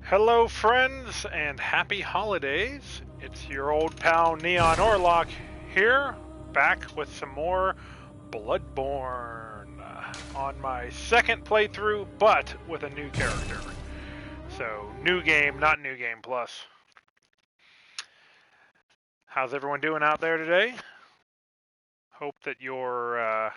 Hello friends and happy holidays. It's your old pal Neon Orlock here, back with some more Bloodborne on my second playthrough, but with a new character. So, new game, not new game plus. How's everyone doing out there today? Hope that your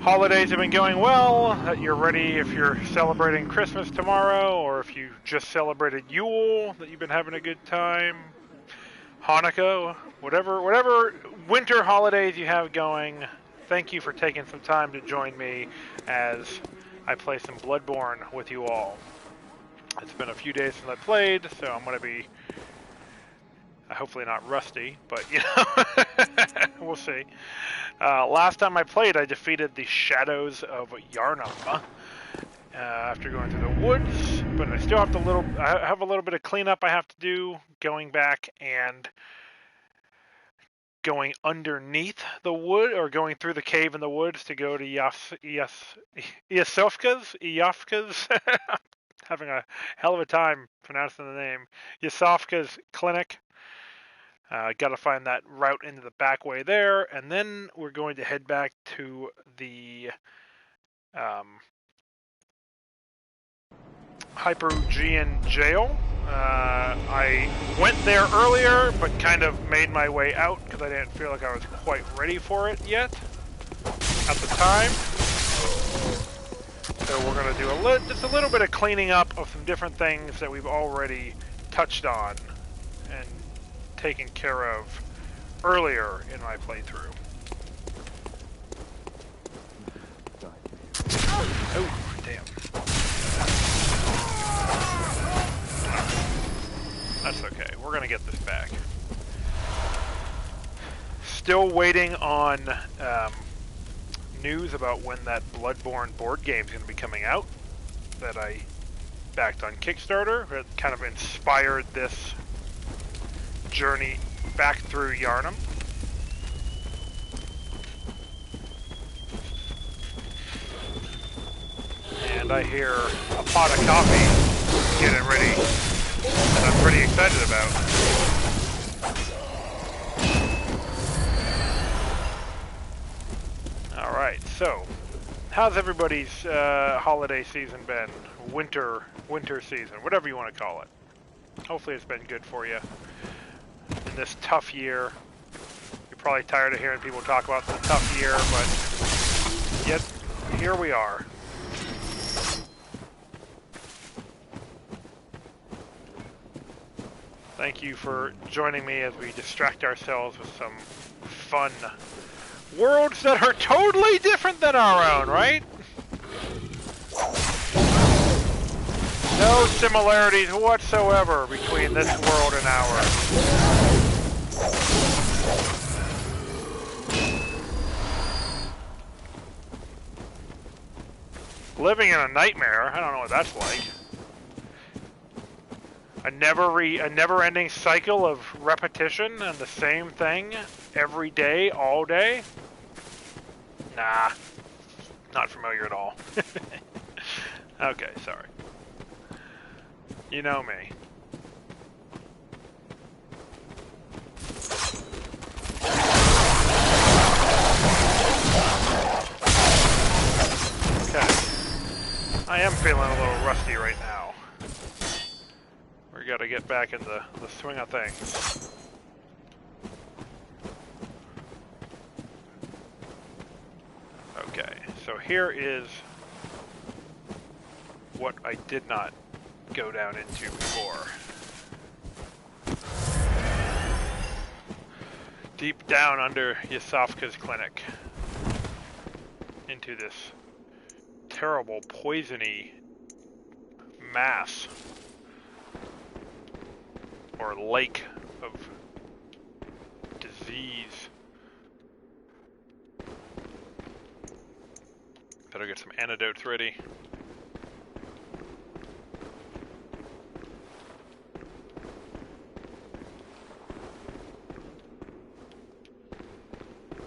holidays have been going well, that you're ready if you're celebrating Christmas tomorrow, or if you just celebrated Yule, that you've been having a good time. Hanukkah, whatever winter holidays you have going, thank you for taking some time to join me as I play some Bloodborne with you all. It's been a few days since I played, so I'm going to be hopefully not rusty, but you know, we'll see. Last time I played, I defeated the Shadows of Yharnam after going through the woods, but I still have I have a little bit of cleanup I have to do, going back and going underneath the wood, or going through the cave in the woods to go to Yasofka's having a hell of a time pronouncing the name, Yasofka's clinic. Got to find that route into the back way there, and then we're going to head back to the Hypogean Jail. I went there earlier, but kind of made my way out because I didn't feel like I was quite ready for it yet at the time. So we're going to do just a little bit of cleaning up of some different things that we've already touched on and taken care of earlier in my playthrough. Oh, damn. That's okay. We're going to get this back. Still waiting on news about when that Bloodborne board game is going to be coming out that I backed on Kickstarter. It kind of inspired this journey back through Yharnam. And I hear a pot of coffee getting ready that I'm pretty excited about. Alright, so how's everybody's holiday season been? Winter season, whatever you want to call it. Hopefully it's been good for you in this tough year. You're probably tired of hearing people talk about the tough year, but yet here we are. Thank you for joining me as we distract ourselves with some fun worlds that are totally different than our own, right? No similarities whatsoever between this world and ours. Living in a nightmare, I don't know what that's like. A never-ending cycle of repetition and the same thing every day, all day? Nah, not familiar at all. Okay, sorry. You know me. Okay. I am feeling a little rusty right now. We gotta get back in the swing of things. Okay, so here is what I did not go down into before. Deep down under Yasofka's clinic. Into this terrible, poisony mass. Or lake of disease. Better get some antidotes ready.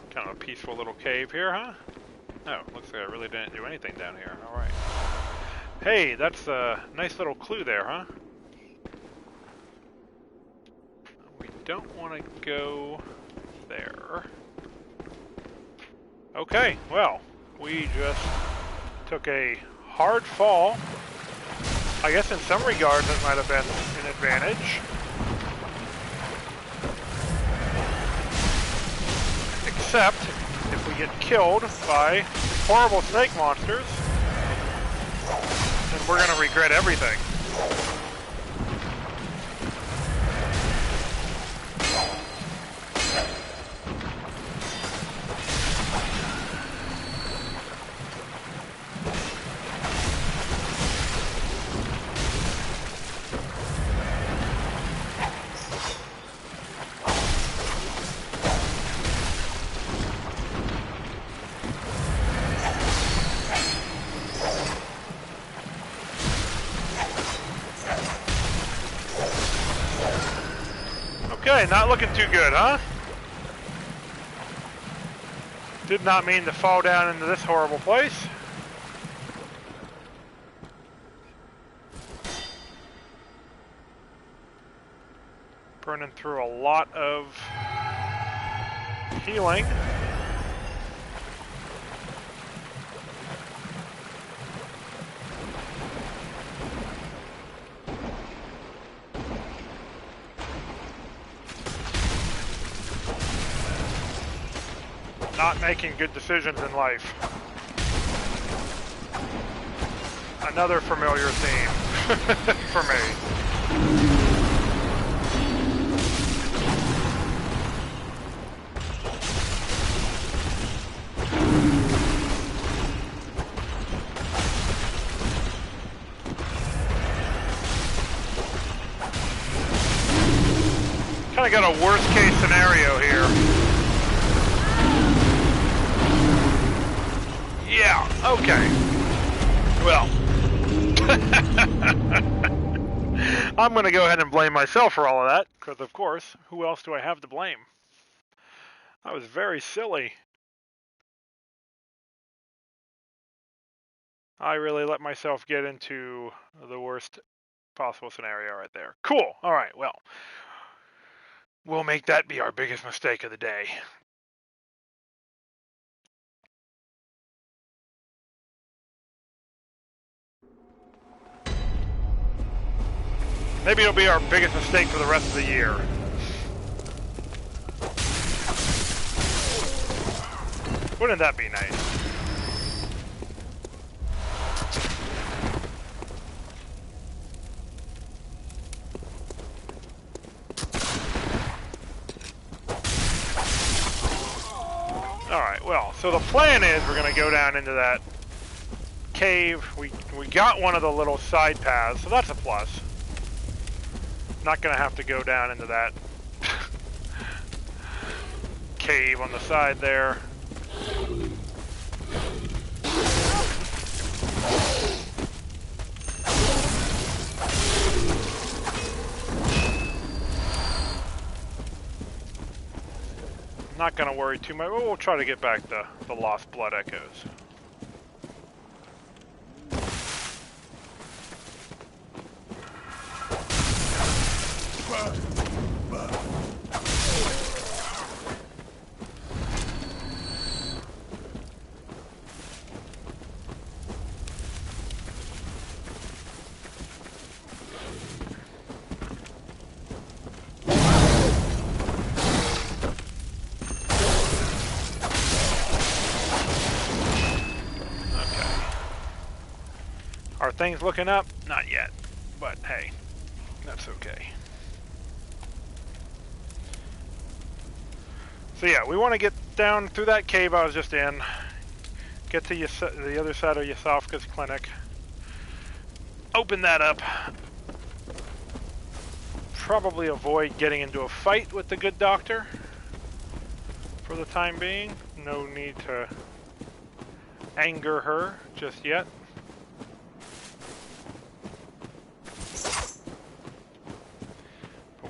Kind of a peaceful little cave here, huh? No, looks like I really didn't do anything down here. Alright. Hey, that's a nice little clue there, huh? We don't want to go there. Okay, well, we just took a hard fall. I guess in some regards it might have been an advantage. Except if we get killed by horrible snake monsters, then we're going to regret everything. Okay, not looking too good, huh? Did not mean to fall down into this horrible place. Burning through a lot of healing. Not making good decisions in life. Another familiar theme for me. Kind of got a worst case scenario here. Yeah, okay. Well, I'm going to go ahead and blame myself for all of that, because of course, who else do I have to blame? I was very silly. I really let myself get into the worst possible scenario right there. Cool, alright, well, we'll make that be our biggest mistake of the day. Maybe it'll be our biggest mistake for the rest of the year. Wouldn't that be nice? Alright, well, so the plan is we're going to go down into that cave. We got one of the little side paths, so that's a plus. Not going to have to go down into that cave on the side there. Not going to worry too much. We'll try to get back the Lost Blood Echoes. Are things looking up? Not yet, but hey, that's okay. So yeah, we want to get down through that cave I was just in, get to the other side of Yasofka's clinic, open that up, probably avoid getting into a fight with the good doctor for the time being. No need to anger her just yet.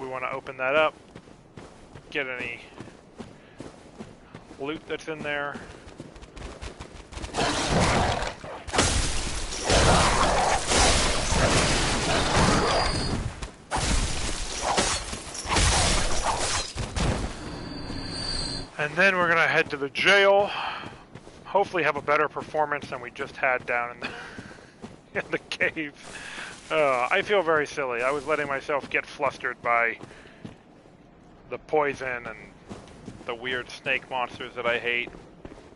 We want to open that up, get any loot that's in there. And then we're gonna head to the jail. Hopefully have a better performance than we just had down in the, in the cave. I feel very silly. I was letting myself get flustered by the poison and the weird snake monsters that I hate,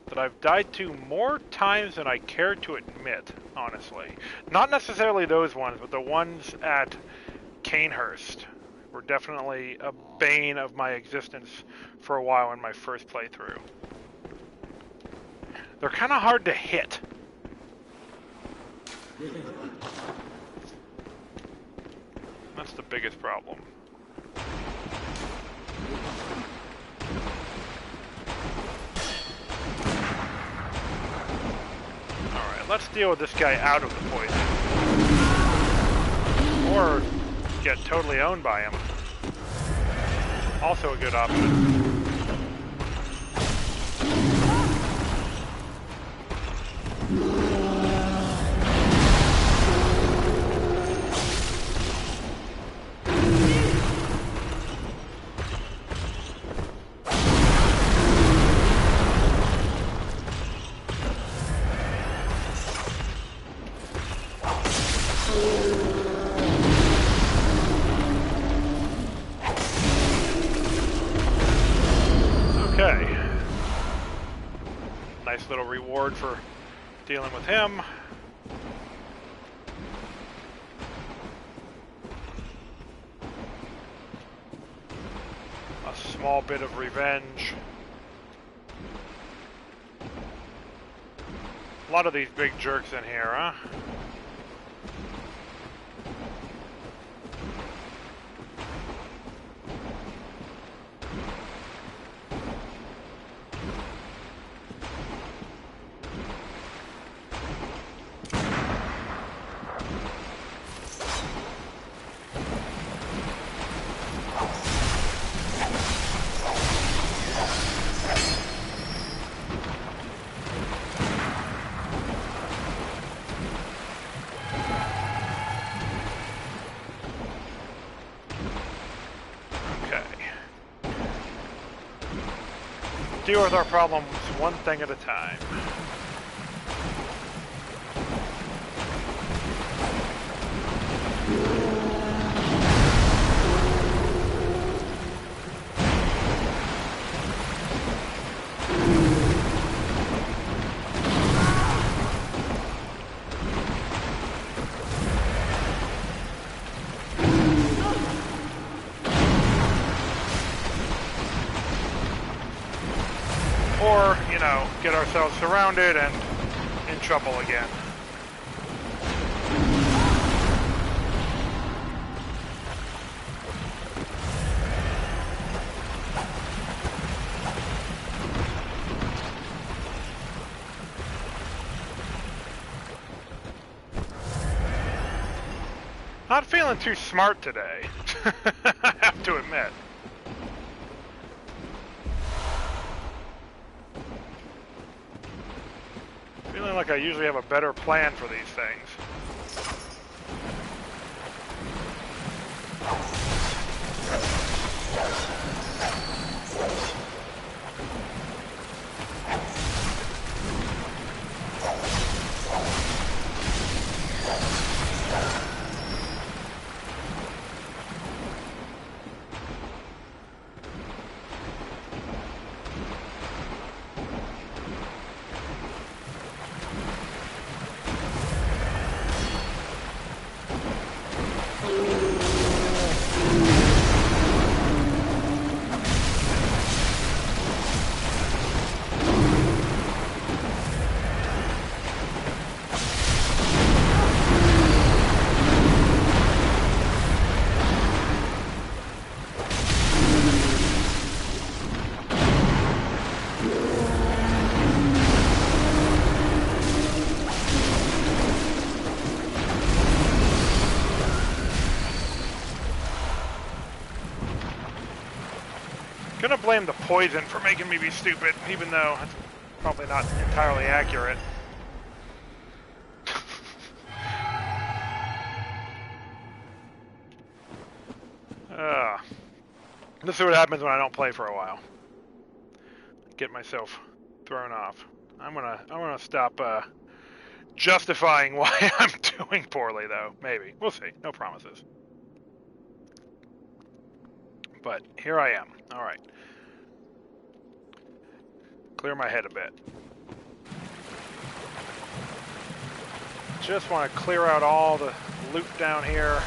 that I've died to more times than I care to admit, honestly. Not necessarily those ones, but the ones at Canehurst were definitely a bane of my existence for a while in my first playthrough. They're kind of hard to hit. That's the biggest problem. Alright, let's deal with this guy out of the poison. Or get totally owned by him. Also a good option. Okay. Nice little reward for dealing with him. A small bit of revenge. A lot of these big jerks in here, huh? Deal with our problems one thing at a time. Or, you know, get ourselves surrounded and in trouble again. Not feeling too smart today, I have to admit. Feeling like I usually have a better plan for these things. Gonna blame the poison for making me be stupid, even though it's probably not entirely accurate. Let's see what happens when I don't play for a while. get myself thrown off. I'm gonna stop justifying why I'm doing poorly, though. Maybe. We'll see. No promises. But here I am. All right. Clear my head a bit. Just want to clear out all the loot down here.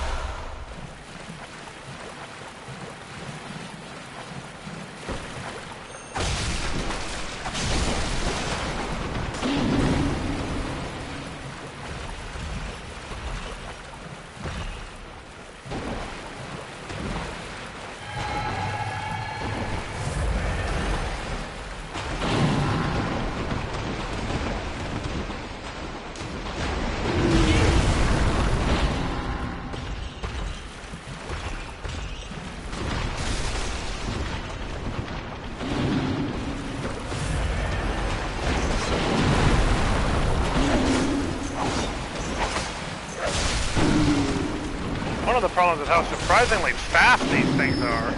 One of the problems is how surprisingly fast these things are.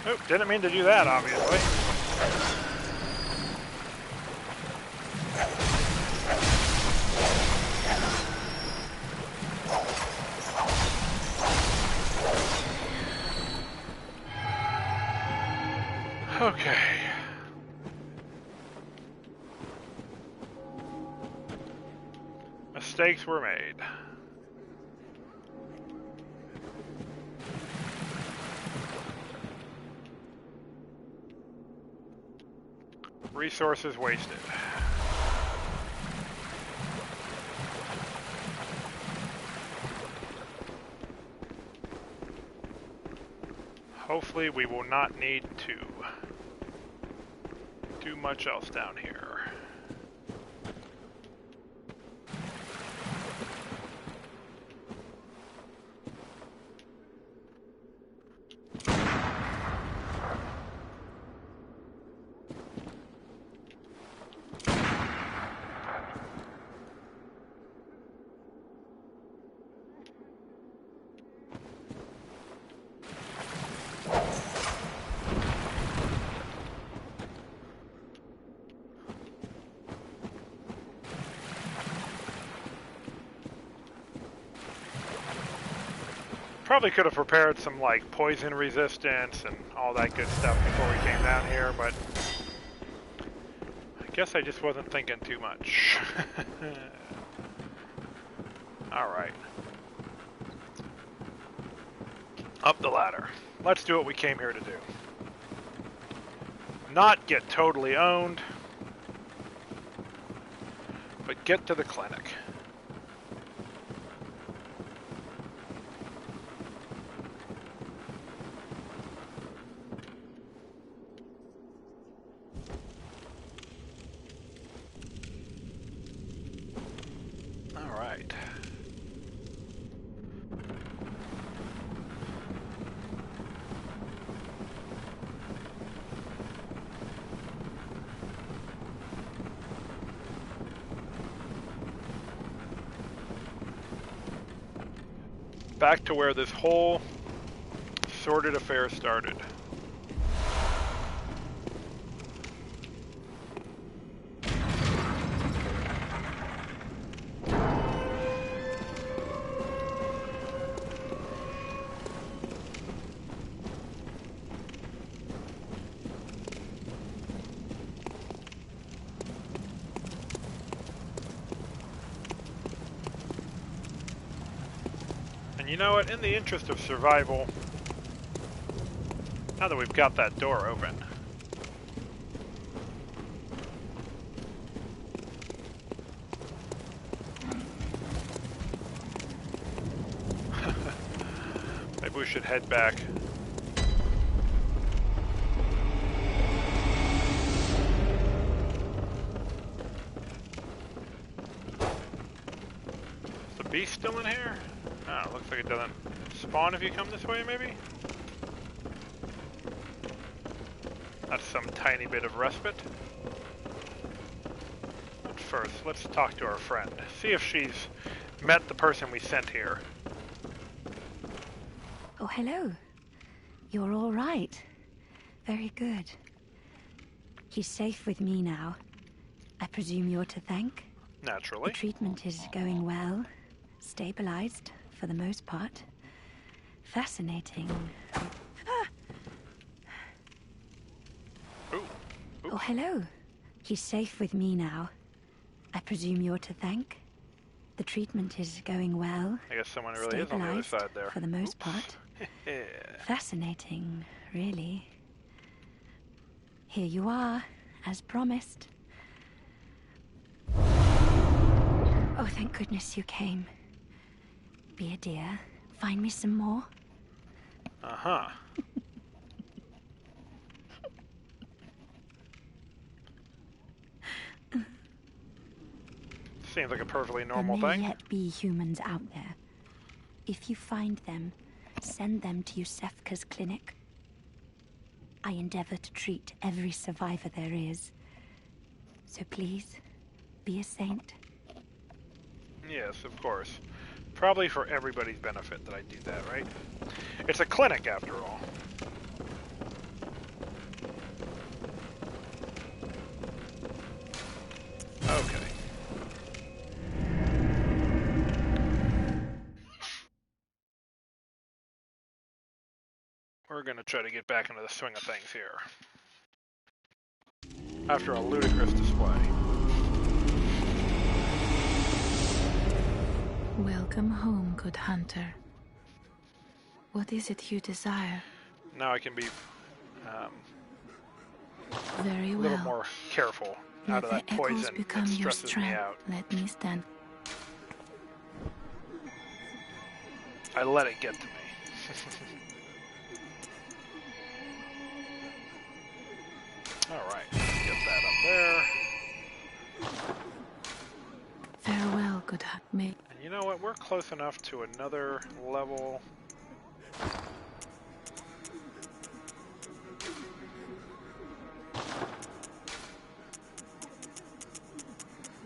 Oh, didn't mean to do that, obviously. Okay. Mistakes were made. Resources wasted. Hopefully we will not need to do much else down here. Probably could have prepared some like poison resistance and all that good stuff before we came down here, but I guess I just wasn't thinking too much. Alright. Up the ladder. Let's do what we came here to do. Not get totally owned, but get to the clinic. Back to where this whole sordid affair started. You know what, in the interest of survival, now that we've got that door open, maybe we should head back. Is the beast still in here? Oh, looks like it doesn't spawn if you come this way, maybe? That's some tiny bit of respite. But first, let's talk to our friend. See if she's met the person we sent here. Oh, hello. You're all right. Very good. He's safe with me now. I presume you're to thank? Naturally. The treatment is going well. Stabilized, for the most part. Fascinating. Ooh. Oh, hello. He's safe with me now. I presume you're to thank? The treatment is going well. I guess someone really is on the other side there. For the most part. Yeah. Fascinating, really. Here you are, as promised. Oh, thank goodness you came. Be a dear. Find me some more. Uh-huh. Seems like a perfectly normal there may thing. yet be humans out there. If you find them, send them to Yusefka's clinic. I endeavor to treat every survivor there is. So please, be a saint. Yes, of course. Probably for everybody's benefit that I do that, right? It's a clinic, after all. Okay. We're gonna try to get back into the swing of things here. After a ludicrous display. Welcome home, good hunter. What is it you desire? Now I can be Very a well. little more careful out of that Let the echoes poison become that your stresses me strength. out. Let me stand. I let it get to me. Alright, let's get that up there. Farewell, good hunter. And you know what? We're close enough to another level.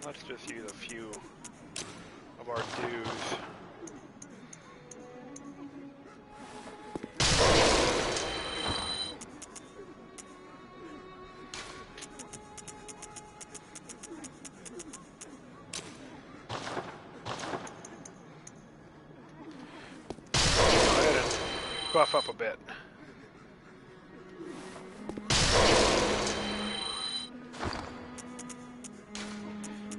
Let's just use a few of our dues. Go ahead and buff up a bit.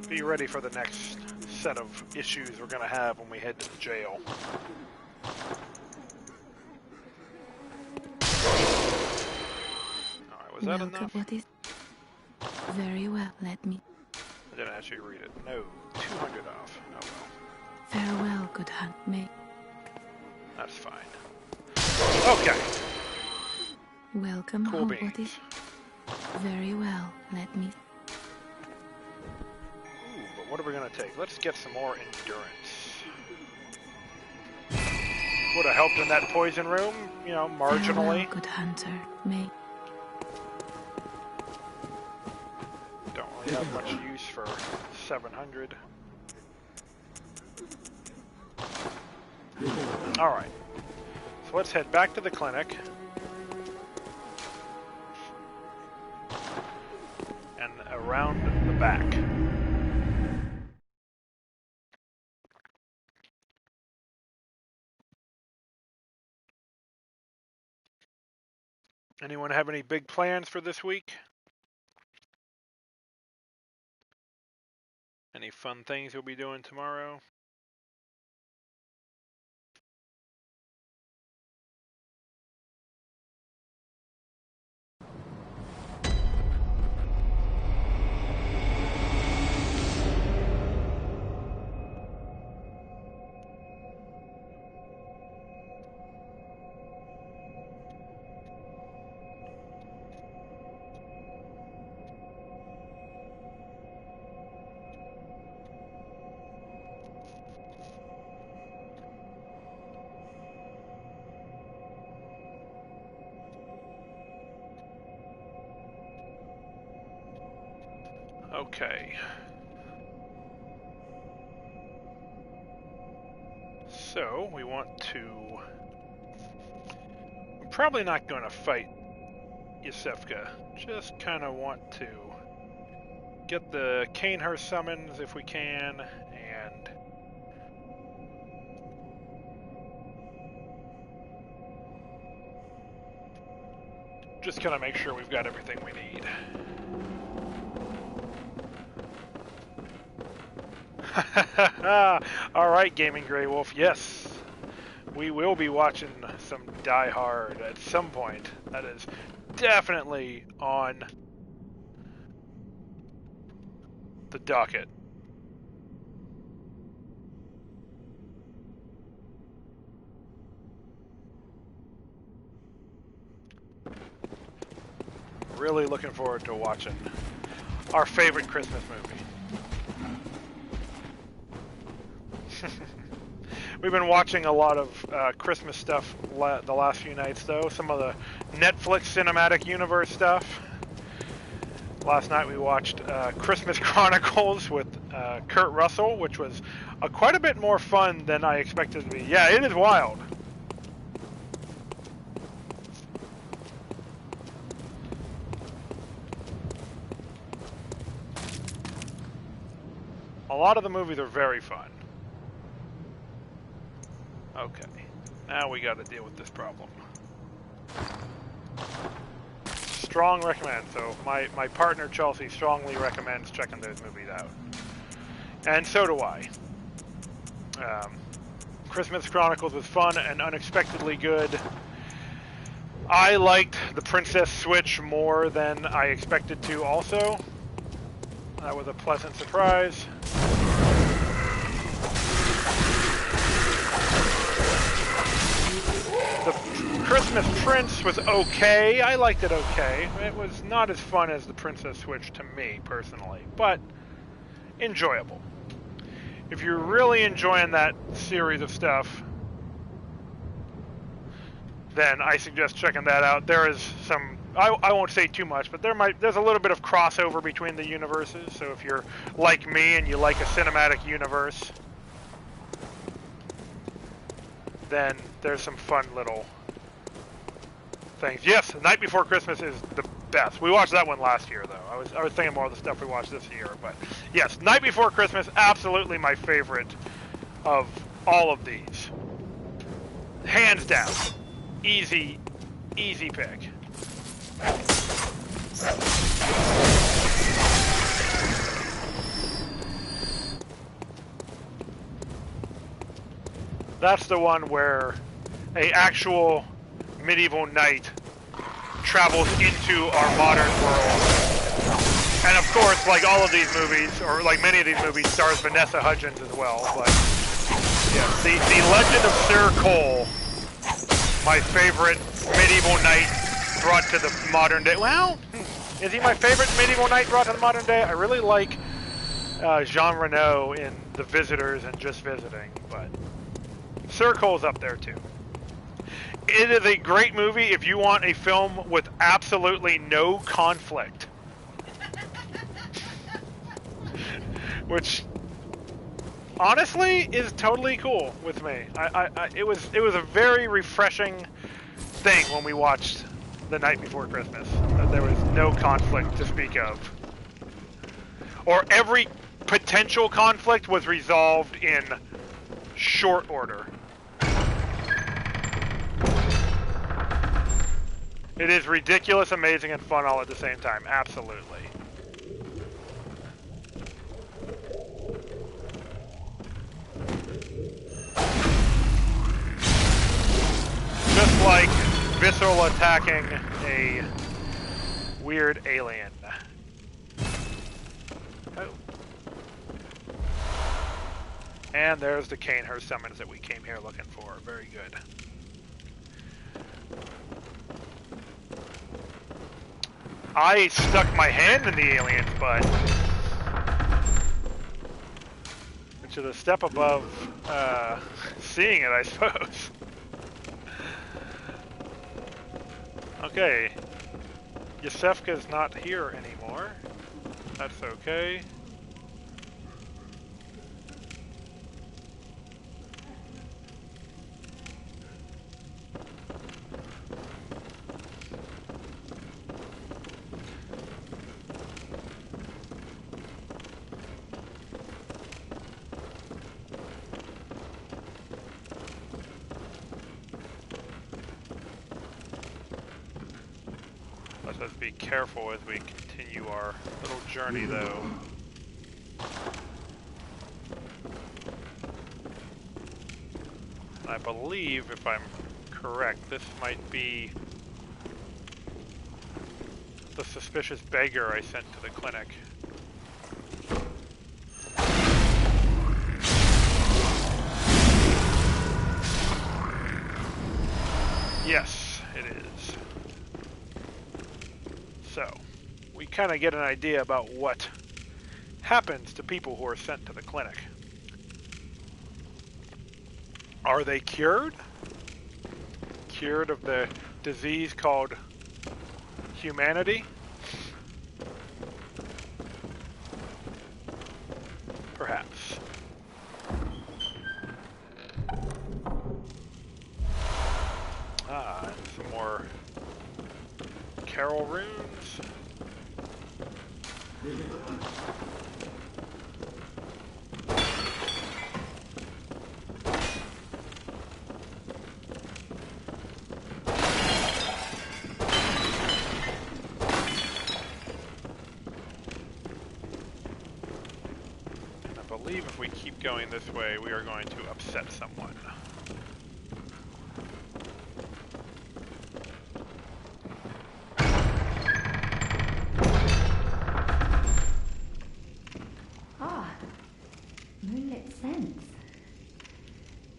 Be ready for the next set of issues we're going to have when we head to the jail. Alright, was that enough? What is... Very well, let me... I didn't actually read it. No, 200 off. Oh well. Farewell, good hunter. May... That's fine. Okay. Welcome Cool home. beans. What is... Very well, let me... Ooh, but what are we going to take? Let's get some more endurance. Would have helped in that poison room, you know, marginally. Farewell, good hunter. May... Don't really have much use for 700. Alright. So let's head back to the clinic. And around the back. Anyone have any big plans for this week? Any fun things you'll be doing tomorrow? Okay. So, we want to... I'm probably not going to fight Yusefka. Just kind of want to get the Canehurst summons if we can, and... just kind of make sure we've got everything we need. Alright, Gaming Grey Wolf, yes. We will be watching some Die Hard at some point. That is definitely on the docket. Really looking forward to watching our favorite Christmas movie. We've been watching a lot of Christmas stuff the last few nights, though. Some of the Netflix Cinematic Universe stuff. Last night we watched Christmas Chronicles with Kurt Russell, which was quite a bit more fun than I expected it to be. Yeah, it is wild. A lot of the movies are very fun. Okay, now we got to deal with this problem. Strong recommend. So my partner Chelsea strongly recommends checking those movies out, and so do I. Christmas Chronicles was fun and unexpectedly good. I liked the Princess Switch more than I expected to. Also, that was a pleasant surprise. The Christmas Prince was okay. I liked it okay. It was not as fun as the Princess Switch to me, personally, but enjoyable. If you're really enjoying that series of stuff, then I suggest checking that out. There is some, I won't say too much, but there's a little bit of crossover between the universes, so if you're like me and you like a cinematic universe, then there's some fun little things. Yes, The Night Before Christmas is the best. We watched that one last year, though. I was thinking more of the stuff we watched this year, but yes, Night Before Christmas, absolutely my favorite of all of these. Hands down. Easy pick. That's the one where a actual medieval knight travels into our modern world. And of course, like all of these movies, or like many of these movies, stars Vanessa Hudgens as well. But yeah, the Legend of Sir Cole, my favorite medieval knight brought to the modern day. Well, is he my favorite medieval knight brought to the modern day? I really like Jean Reno in The Visitors and Just Visiting, but Sir Cole's up there too. It is a great movie if you want a film with absolutely no conflict. Which honestly is totally cool with me. It was a very refreshing thing when we watched The Night Before Christmas. That there was no conflict to speak of. Or every potential conflict was resolved in short order. It is ridiculous, amazing, and fun all at the same time. Absolutely. Just like Visceral attacking a weird alien. Oh. And there's the Canehurst summons that we came here looking for. Very good. I stuck my hand in the alien's butt. Which is a step above seeing it, I suppose. Okay. Yusefka's not here anymore. That's okay. Let's just be careful as we continue our little journey, though. I believe, if I'm correct, this might be the suspicious beggar I sent to the clinic. Yes, it is. So, we kind of get an idea about what happens to people who are sent to the clinic. Are they cured? Cured of the disease called humanity? Perhaps. Ah, and some more Carol runes. I believe if we keep going this way, we are going to upset someone. Moonlit scents.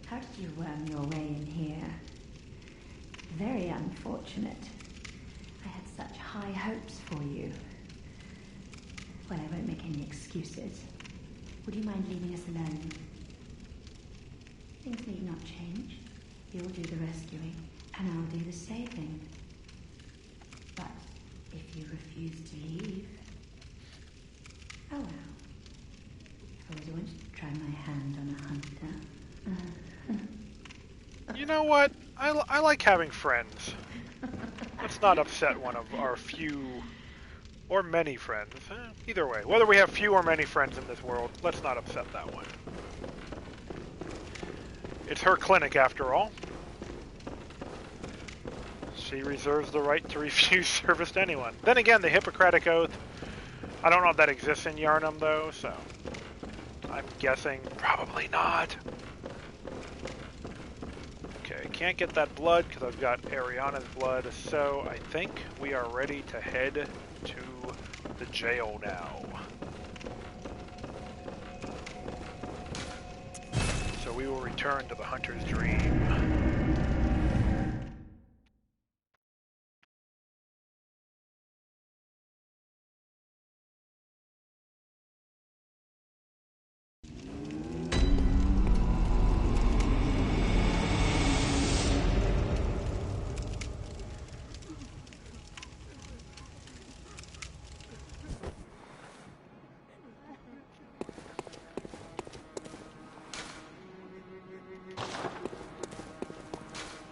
How did you worm your way in here? Very unfortunate. I had such high hopes for you. Well, I won't make any excuses. Would you mind leaving us alone? Things need not change. You'll do the rescuing, and I'll do the saving. But if you refuse to leave... Oh well. I've always wanted to try my hand on a hunter. You know what? I like having friends. Let's not upset one of our few or many friends. Either way, whether we have few or many friends in this world, let's not upset that one. It's her clinic, after all. She reserves the right to refuse service to anyone. Then again, the Hippocratic Oath, I don't know if that exists in Yharnam, though, so I'm guessing probably not. Okay, can't get that blood because I've got Ariana's blood, so I think we are ready to head to the jail now. So we will return to the Hunter's Dream.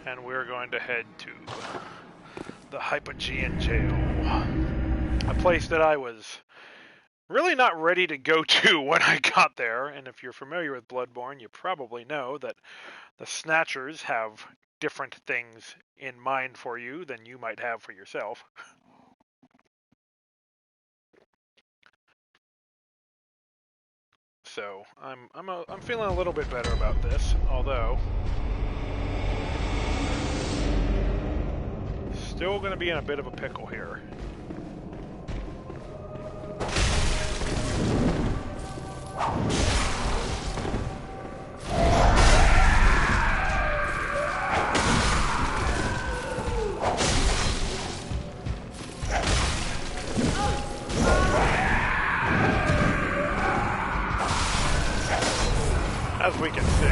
And we're going to head to the Hypogean Jail. A place that I was really not ready to go to when I got there. And if you're familiar with Bloodborne, you probably know that the Snatchers have different things in mind for you than you might have for yourself. So I'm feeling a little bit better about this, although still going to be in a bit of a pickle here. As we can see.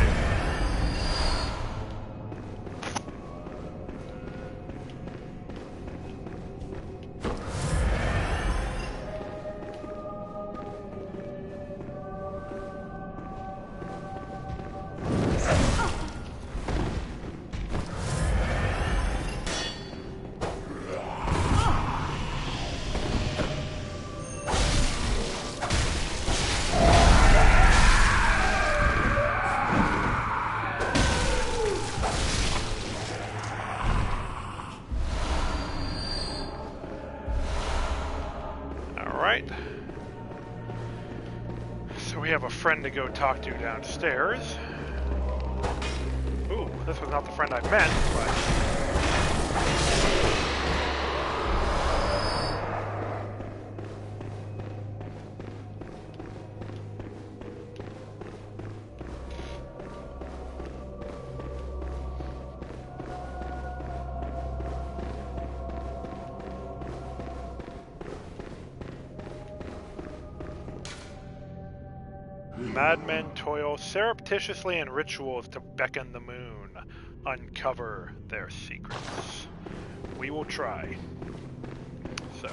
So we have a friend to go talk to downstairs. Ooh, this was not the friend I meant, but... Madmen toil surreptitiously in rituals to beckon the moon, uncover their secrets. We will try. So,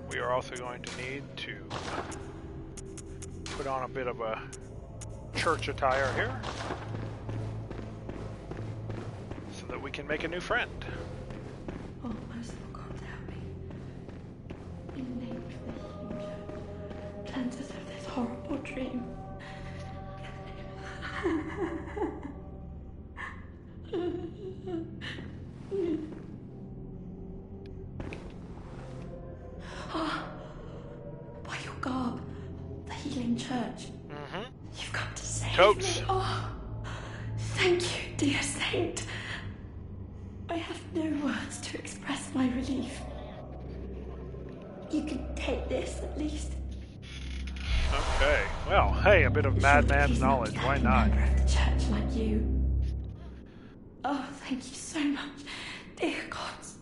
we are also going to need to put on a bit of a church attire here, so that we can make a new friend. Oh, merciful God, help me. In the name of the huge, cleanse us of this horrible dream. By your garb, the healing church. You've come to save Totes. me. Oh, thank you, dear saint. I have no words to express my relief. You can take this, at least. Okay, well, hey, a bit of madman's knowledge, why not? Member of the church like you. Oh, thank you so much, dear gods.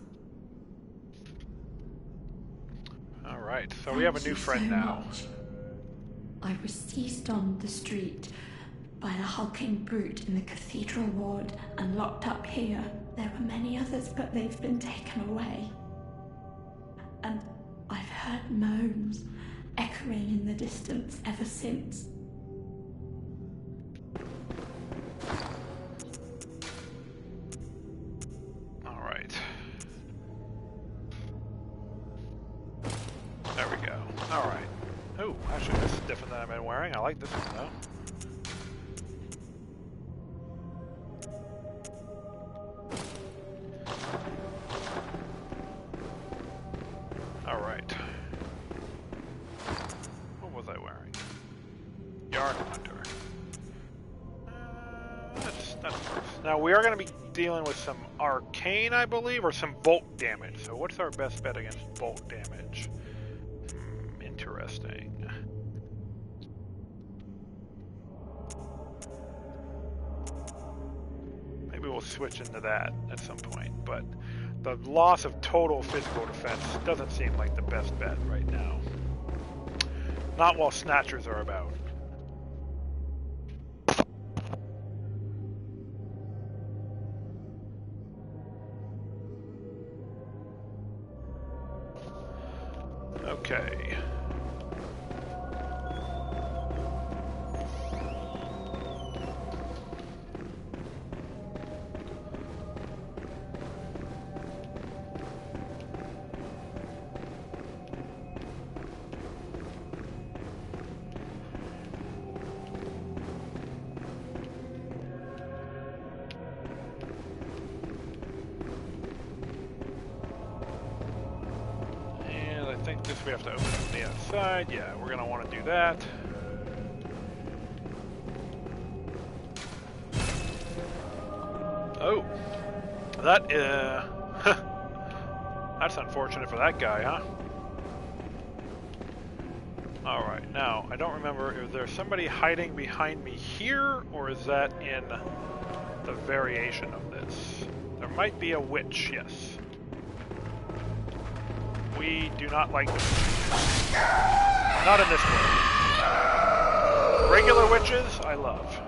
Alright, so we have a new friend now. I was seized on the street by the hulking brute in the cathedral ward and locked up here. There were many others, but they've been taken away. And I've heard moans echoing in the distance ever since. Alright. There we go. Alright. Oh, actually this is different than I've been wearing. I like this one though. Alright. What was I wearing? Yharnam. That's first. Now we are going to be dealing with some arcane, I believe, or some bolt damage. So what's our best bet against bolt damage? Interesting. Maybe we'll switch into that at some point, but the loss of total physical defense doesn't seem like the best bet right now. Not while snatchers are about. Okay. We have to open from the outside. Yeah, we're gonna want to do that. Oh, that that's unfortunate for that guy, huh? All right, now I don't remember. Is there somebody hiding behind me here, or is that in the variation of this? There might be a witch. Yes. We do not like them. Not in this world. Regular witches, I love.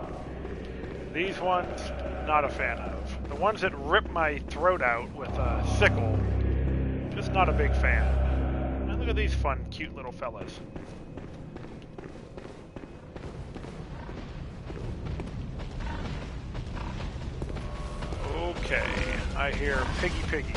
These ones, not a fan of. The ones that rip my throat out with a sickle, just not a big fan. And look at these fun, cute little fellas. Okay, I hear piggy piggy.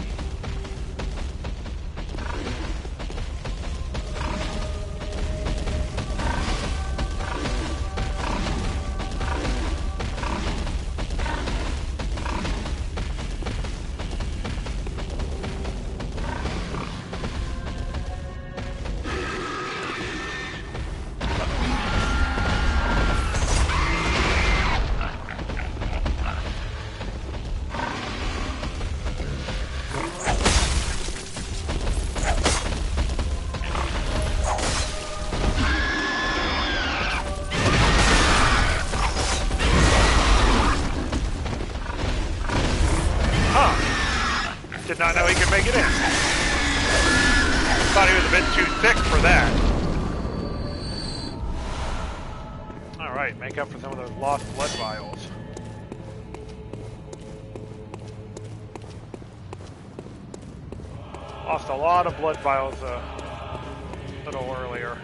Did not know he could make it in. Thought he was a bit too thick for that. Alright, make up for some of those lost blood vials. Lost a lot of blood vials a little earlier.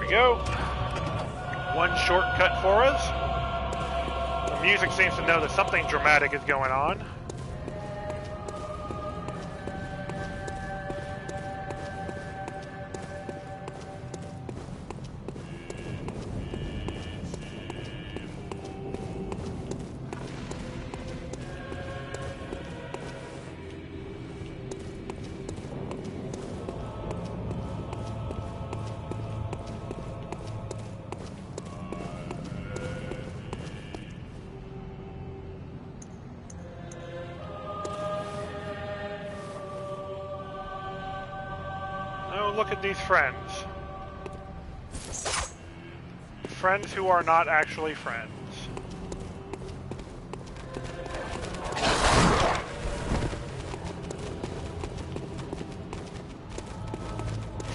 Go. One shortcut for us. The music seems to know that something dramatic is going on. Look at these friends. Friends who are not actually friends.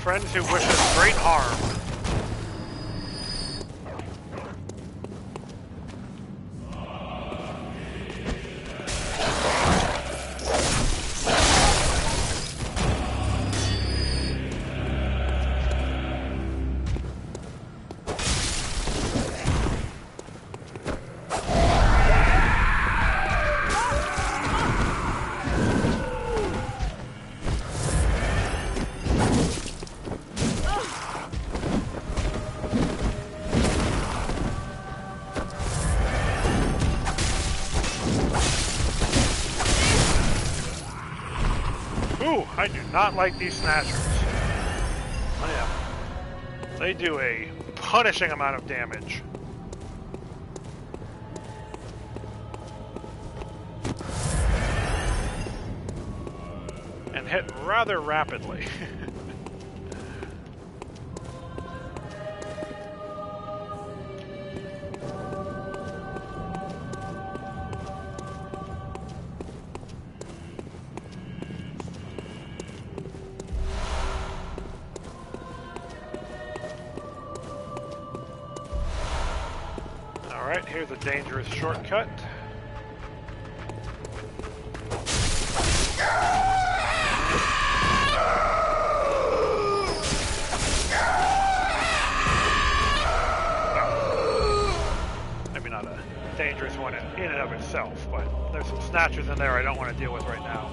Friends who wish us great harm. I do not like these snatchers. They do a punishing amount of damage. And hit rather rapidly. Here's a dangerous shortcut. Maybe not a dangerous one in and of itself, but there's some snatchers in there I don't want to deal with right now.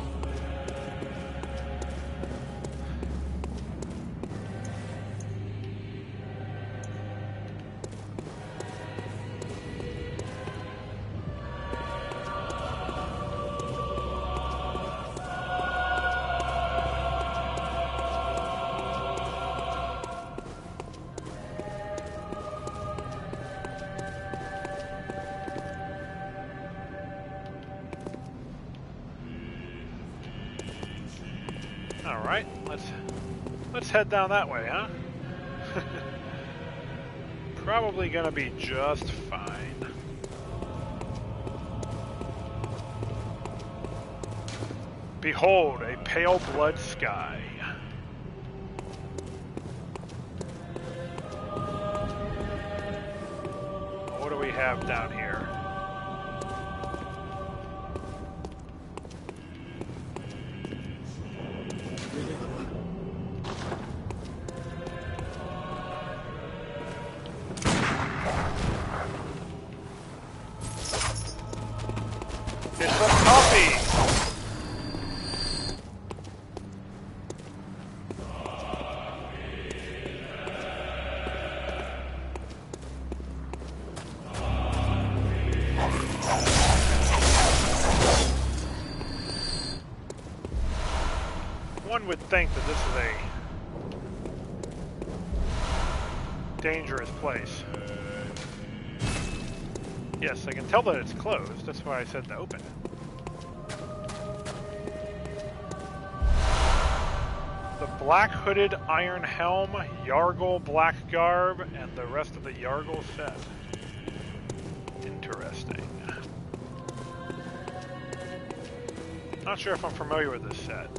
Alright, let's head down that way, huh? Probably gonna be just fine. Behold, a pale blood sky. What do we have down here? Get some coffee! One would think that this is a dangerous place. Yes, I can tell that it's closed. That's why I said to open it. The black hooded iron helm, Yargle black garb, and the rest of the Yargle set. Interesting. Not sure if I'm familiar with this set.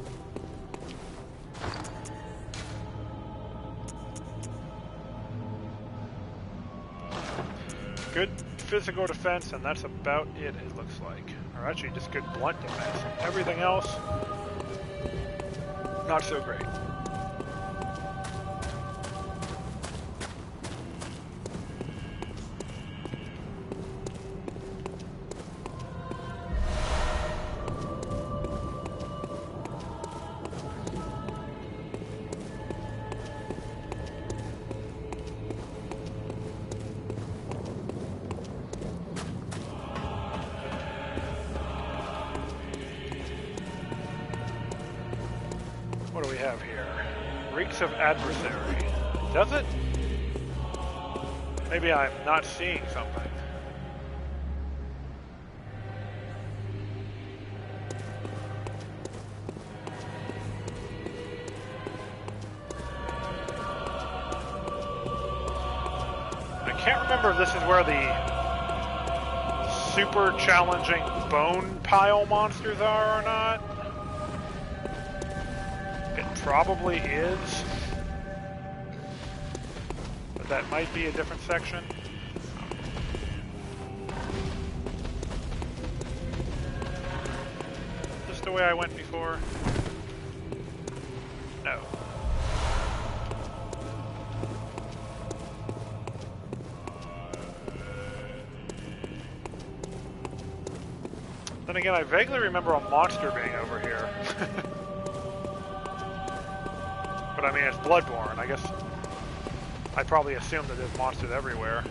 Good physical defense, and that's about it looks like. Or actually just good blunt defense. Everything else, not so great. What do we have here? Reeks of adversary. Does it? Maybe I'm not seeing something. I can't remember if this is where the super challenging bone pile monsters are or not. Probably is, but that might be a different section. Just the way I went before? No. Then again, I vaguely remember a monster being over here. But I mean, it's Bloodborne. I guess I probably assumed that there's monsters everywhere.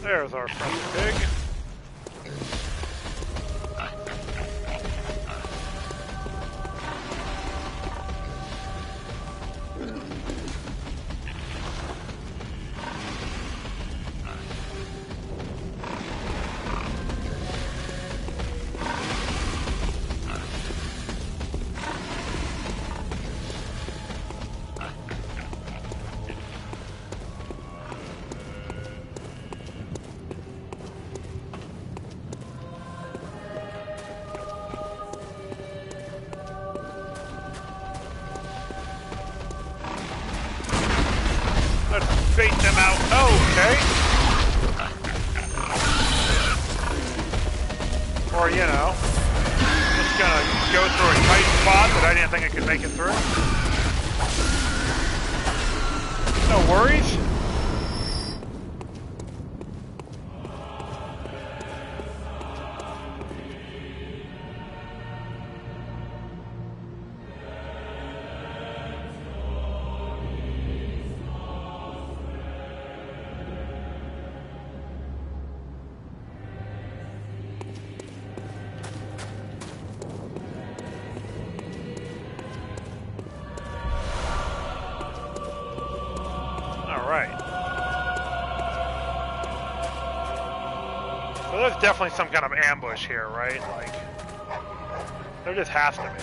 There's our friendly pig. Bait them out. Oh, okay. Or, you know, just gonna go through a tight spot that I didn't think I could make it through. No worries. There's definitely some kind of ambush here, right? Like, there just has to be.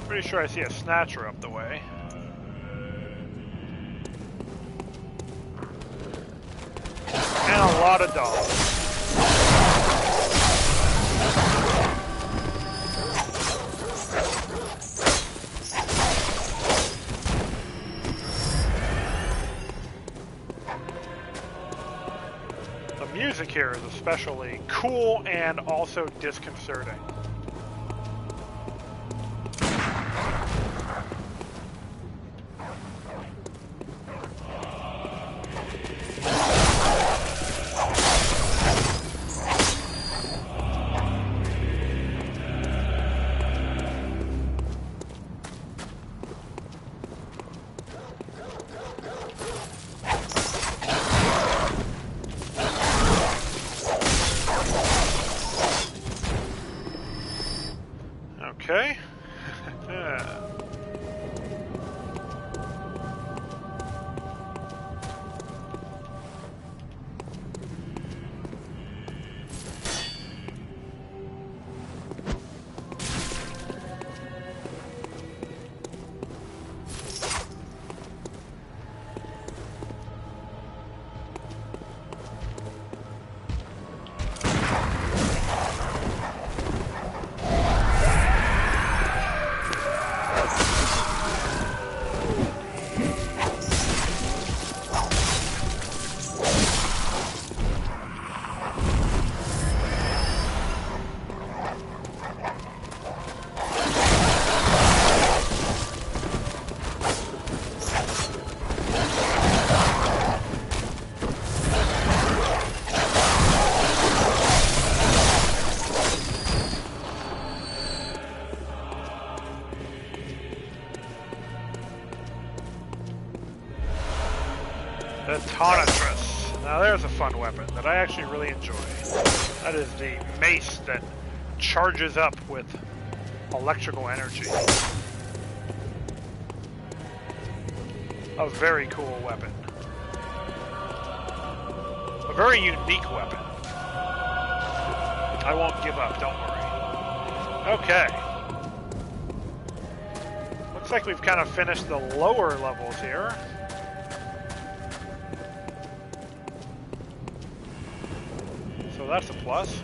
Pretty sure I see a snatcher up the way. And a lot of dogs. music here is especially cool and also disconcerting. Okay. The Tonitrus. Now there's a fun weapon that I actually really enjoy. That is the mace that charges up with electrical energy. A very cool weapon. A very unique weapon. I won't give up, don't worry. Okay. Looks like we've kind of finished the lower levels here. So that's a plus.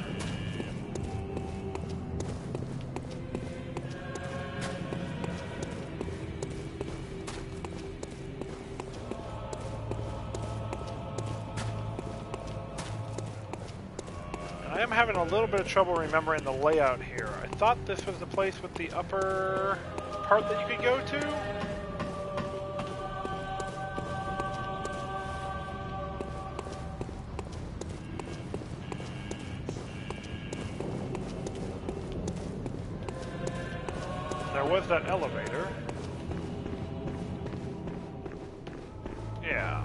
I am having a little bit of trouble remembering the layout here. I thought this was the place with the upper part that you could go to. There was that elevator. Yeah.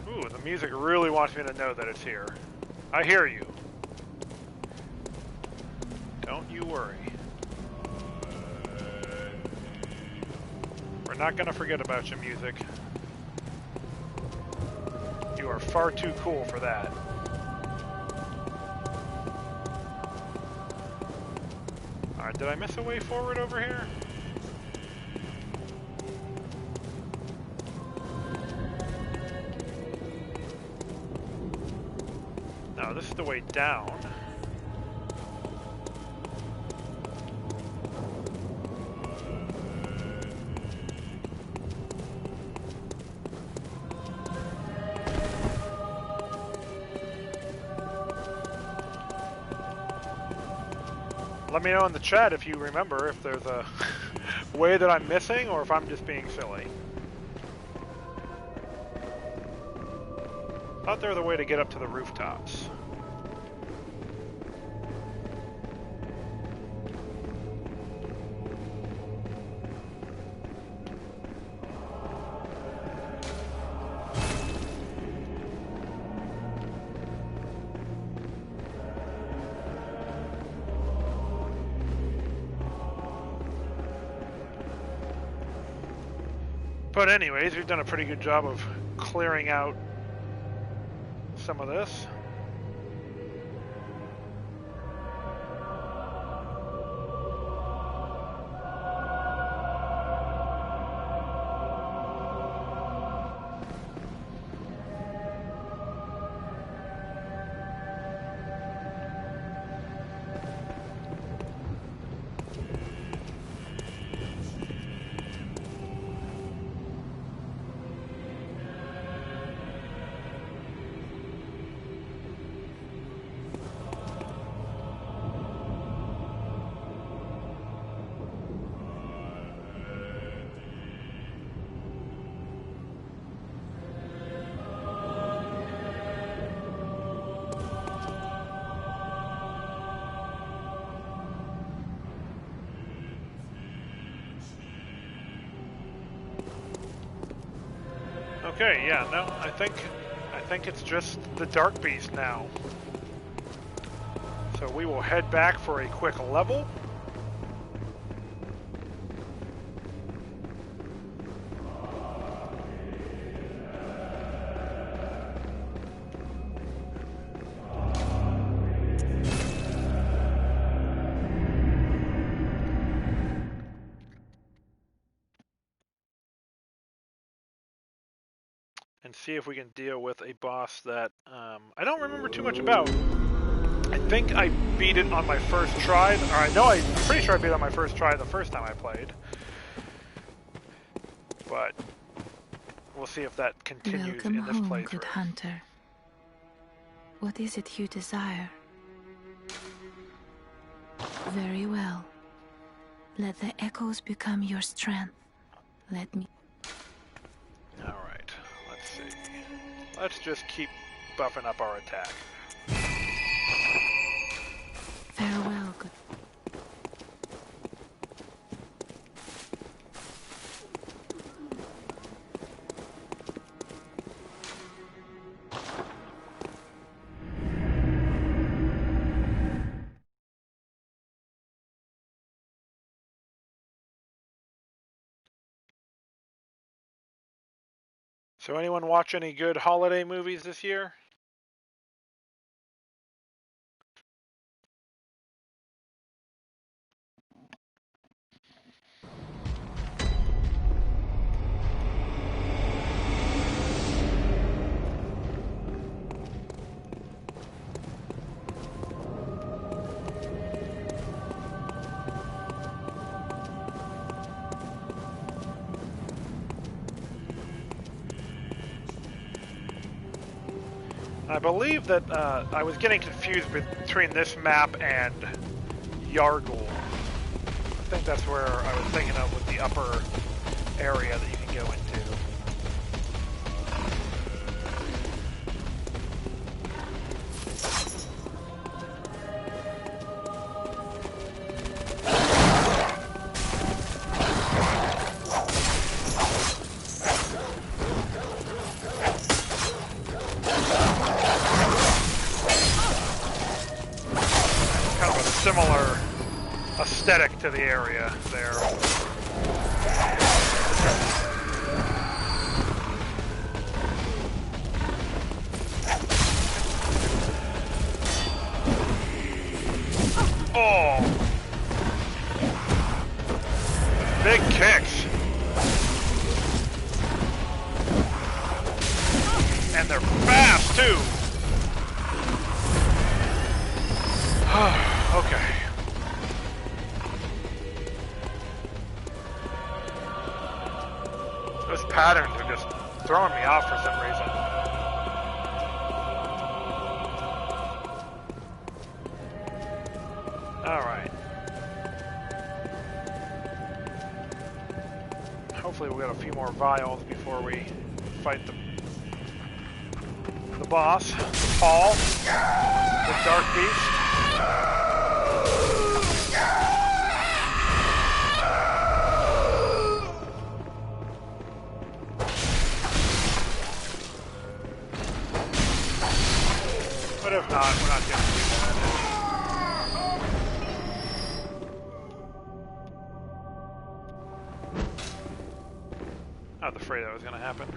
Ooh, the music really wants me to know that it's here. I hear you. Don't you worry. We're not gonna forget about your music. You are far too cool for that. Alright, did I miss a way forward over here? No, this is the way down. Let me know in the chat if you remember if there's a way that I'm missing or if I'm just being silly. Thought there was a way to get up to the rooftops. But anyways, we've done a pretty good job of clearing out some of this. Okay, yeah, no, I think it's just the Dark Beast now. So we will head back for a quick level. And see if we can deal with a boss that I don't remember too much about. I think I beat it on my first try, or I'm pretty sure I beat it on my first try the first time I played. But we'll see if that continues Welcome in this home, playthrough. good hunter. What is it you desire? Very well. Let the echoes become your strength. Let me... Alright, let's see. Let's just keep buffing up our attack. Farewell, good... So anyone watch any good holiday movies this year? I believe that I was getting confused between this map and Yargul. I think that's where I was thinking of with the upper area that you can go into. Similar aesthetic to the area there. Oh! Big kicks. And they're fast too. Okay. Those patterns are just throwing me off for some reason. Alright. Hopefully we'll get a few more vials before we fight the boss, Paul, the Dark Beast. But if not, we're not getting too bad. I was afraid that was going to happen.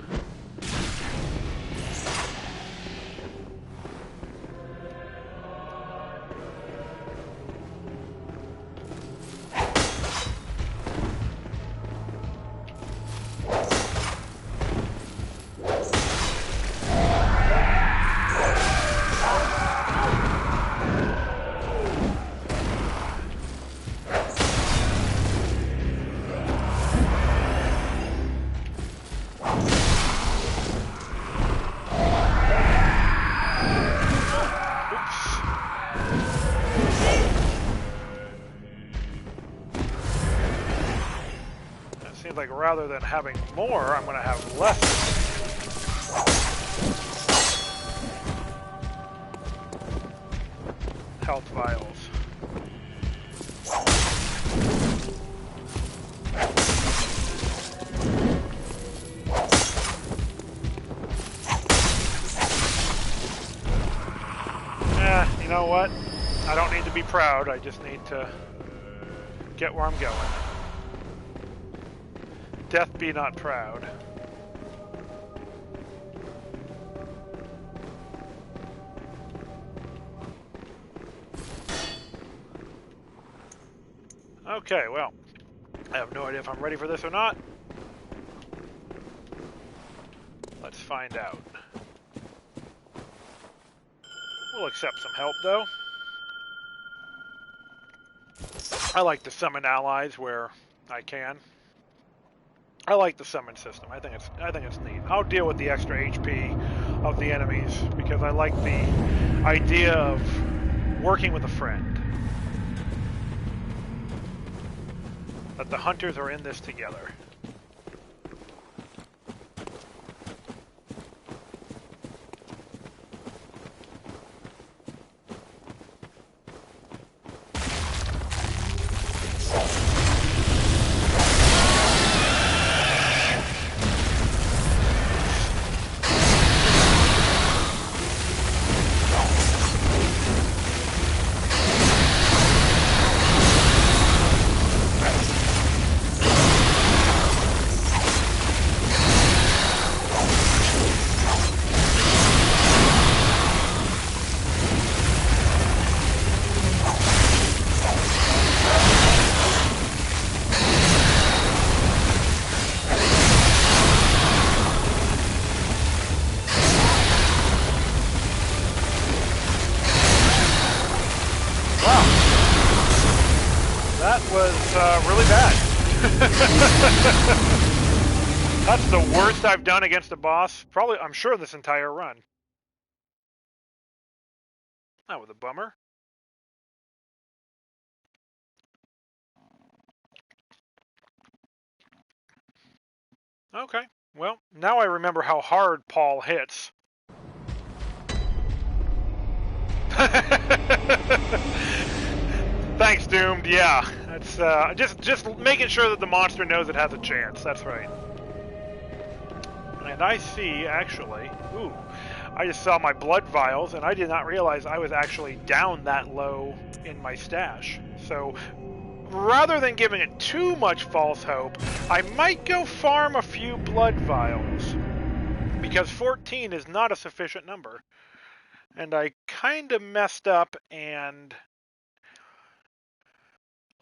Like rather than having more, I'm going to have less. Health vials. know what? I don't need to be proud, I just need to get where I'm going. Death be not proud. Okay, well, I have no idea if I'm ready for this or not. Let's find out. We'll accept some help, though. I like to summon allies where I can. I like the summon system. I think it's neat. I'll deal with the extra HP of the enemies because I like the idea of working with a friend. That the hunters are in this together. Really bad. That's the worst I've done against a boss, probably, I'm sure, this entire run. That was a bummer. Okay, well, now I remember how hard Paul hits. Thanks, Doomed. Yeah, that's just making sure that the monster knows it has a chance. That's right. And I see, actually, ooh, I just saw my blood vials, and I did not realize I was actually down that low in my stash. So, rather than giving it too much false hope, I might go farm a few blood vials, because 14 is not a sufficient number. And I kind of messed up and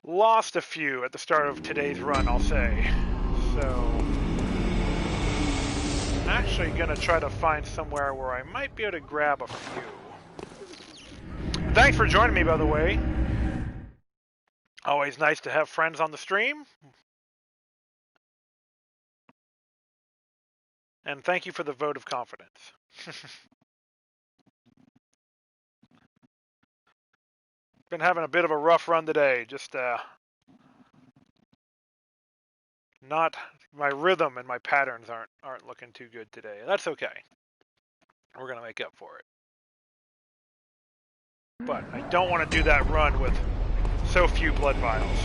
lost a few at the start of today's run, I'll say. So, I'm actually going to try to find somewhere where I might be able to grab a few. Thanks for joining me, by the way. Always nice to have friends on the stream. And thank you for the vote of confidence. Been having a bit of a rough run today. Just not, my rhythm and my patterns aren't looking too good today. That's okay. We're gonna make up for it. But I don't want to do that run with so few blood vials.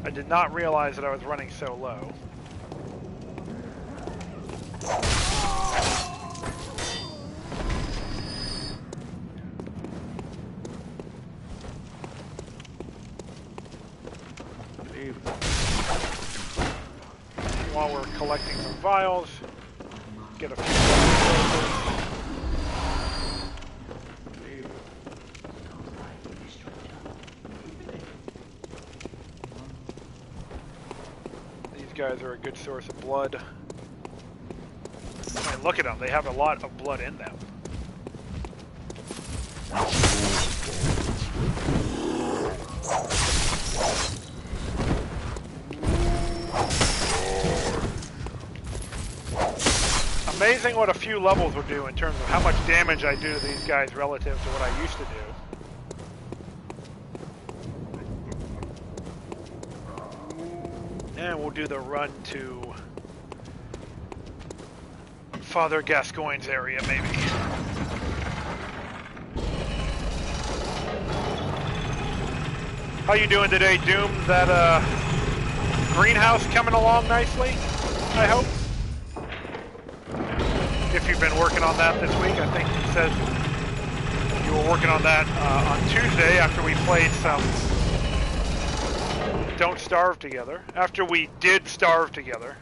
I did not realize that I was running so low. While we're collecting some vials, get a few resources. These guys are a good source of blood. I mean, look at them, they have a lot of blood in them. Amazing what a few levels will do in terms of how much damage I do to these guys relative to what I used to do. And we'll do the run to Father Gascoigne's area, maybe. How you doing today, Doom? That greenhouse coming along nicely, I hope? if you've been working on that this week. I think you said you were working on that on Tuesday after we played some Don't Starve together. After we did starve together.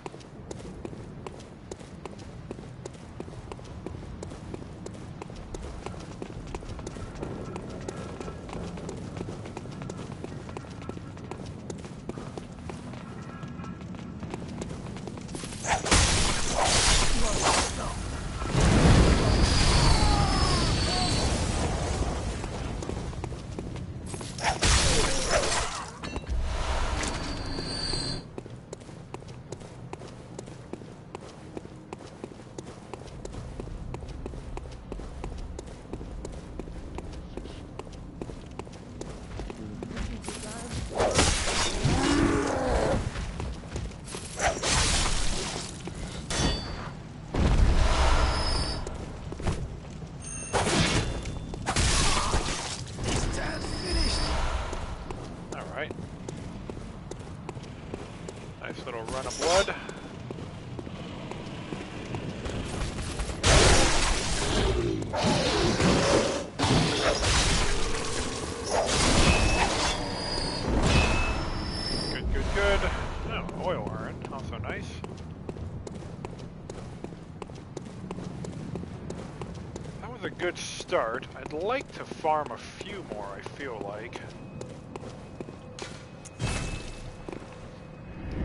Good start. I'd like to farm a few more, I feel like.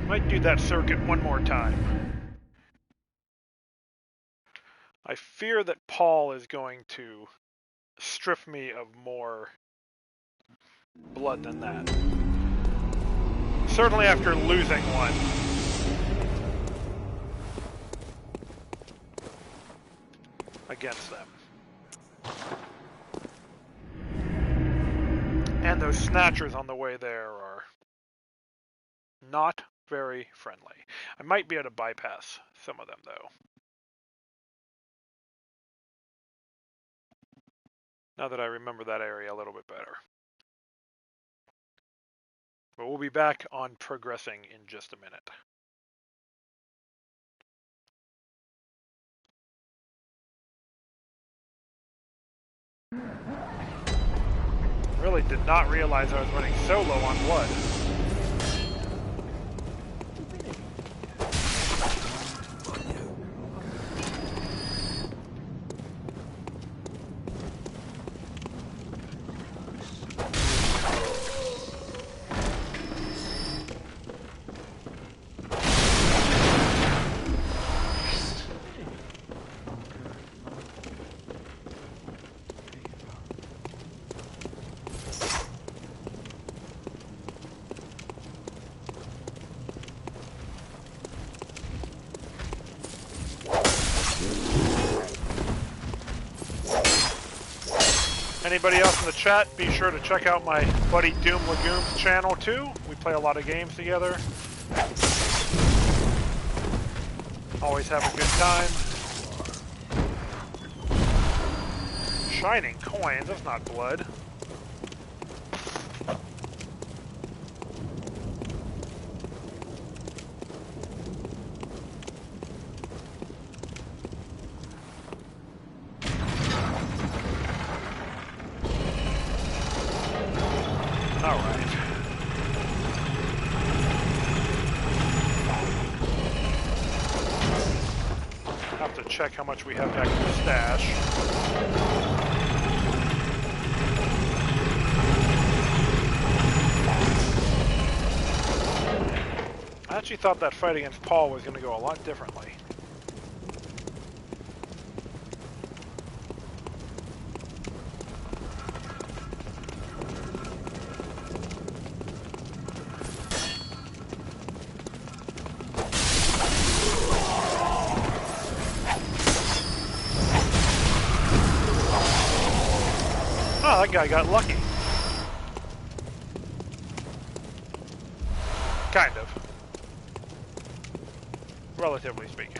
Might do that circuit one more time. I fear that Paul is going to strip me of more blood than that. Certainly after losing one. Against them. And those snatchers on the way there are not very friendly. I might be able to bypass some of them, though. Now that I remember that area a little bit better. But we'll be back on progressing in just a minute. Really did not realize I was running so low on blood. Anybody else in the chat, be sure to check out my buddy Doom Lagoon's channel too. We play a lot of games together. Always have a good time. Shining coins, that's not blood. Check how much we have back in the stash. I actually thought that fight against Paul was going to go a lot differently. Oh, that guy got lucky. Kind of. Relatively speaking.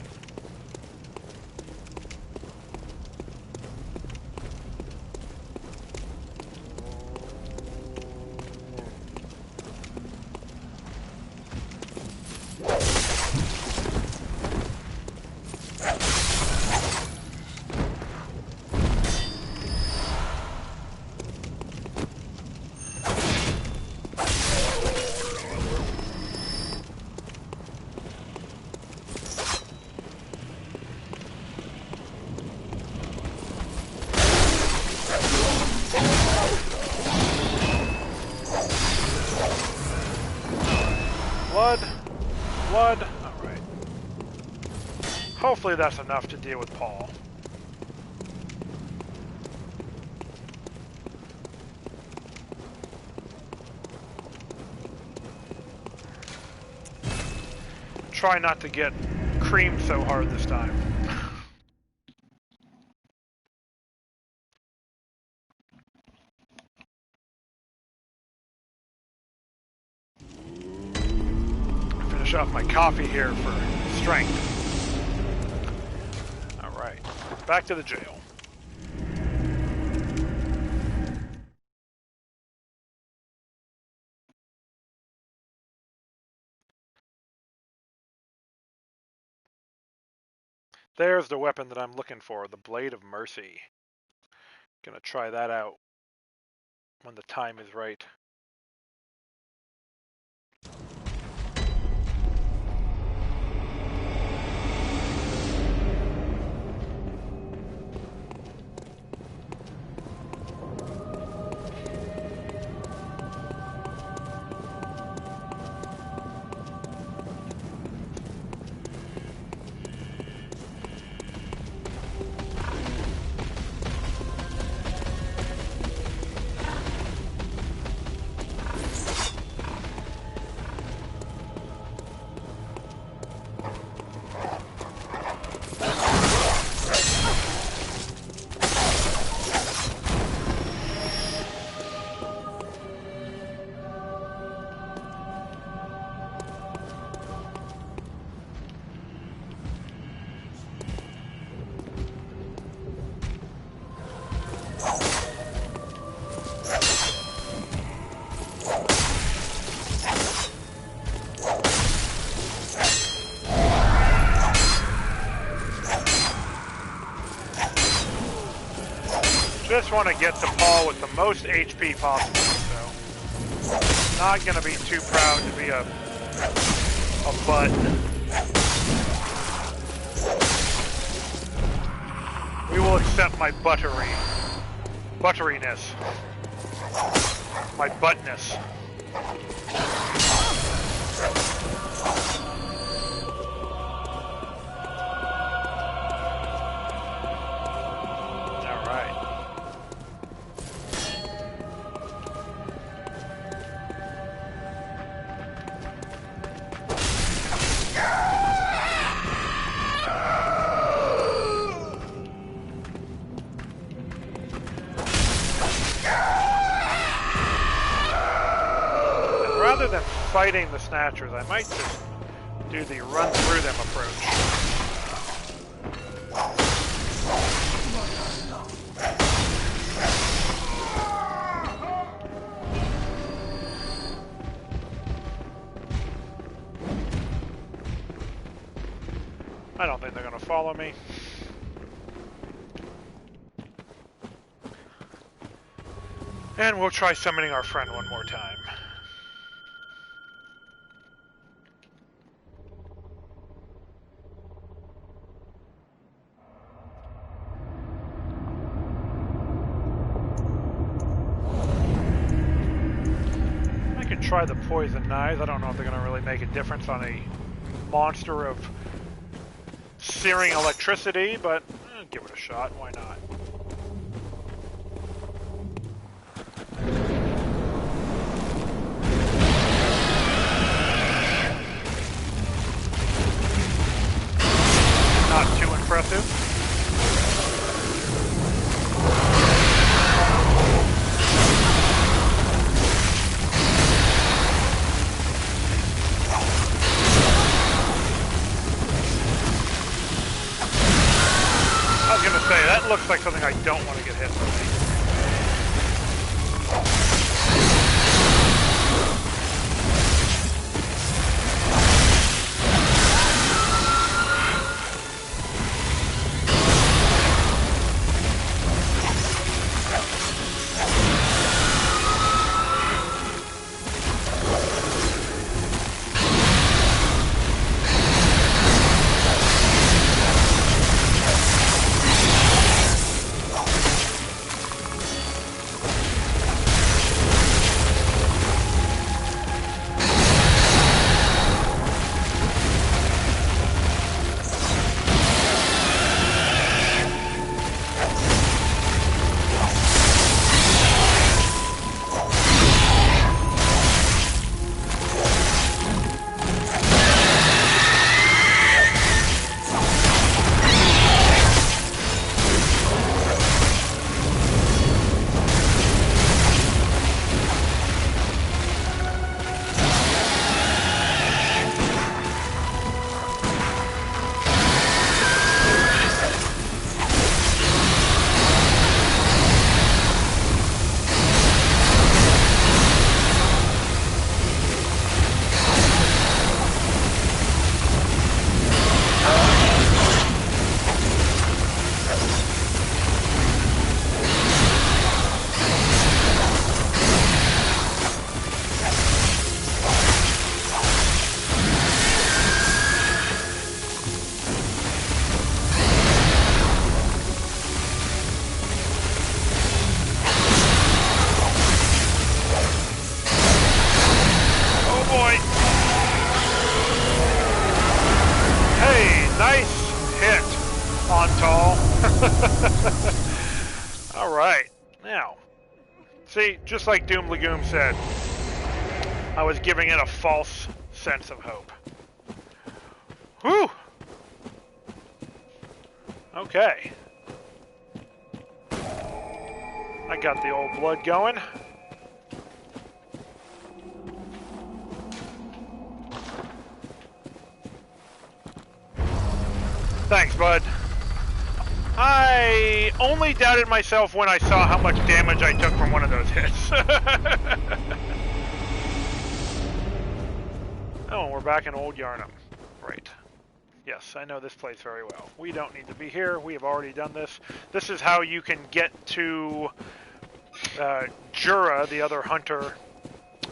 blood. Blood. Alright. Hopefully that's enough to deal with Paul. Try not to get creamed so hard this time. Finish off my coffee here for strength. Alright, back to the jail. There's the weapon that I'm looking for, the Blade of Mercy. Gonna try that out when the time is right. Just want to get to Paul with the most HP possible, so not gonna be too proud to be a butt. We will accept my butteriness, my buttness. Rather than fighting the Snatchers, I might just do the run through them approach. I don't think they're going to follow me. And we'll try summoning our friend one more time. Try the poison knives. I don't know if they're going to really make a difference on a monster of searing electricity, but give it a shot. Why not? Not too impressive. That looks like something I don't want to get hit with. See, just like Doom Legume said, I was giving it a false sense of hope. Whew! Okay. I got the old blood going. Thanks, bud. I only doubted myself when I saw how much damage I took from one of those hits. Oh, and we're back in old Yharnam. Right. Yes, I know this place very well. We don't need to be here. We have already done this. This is how you can get to Jura, the other hunter,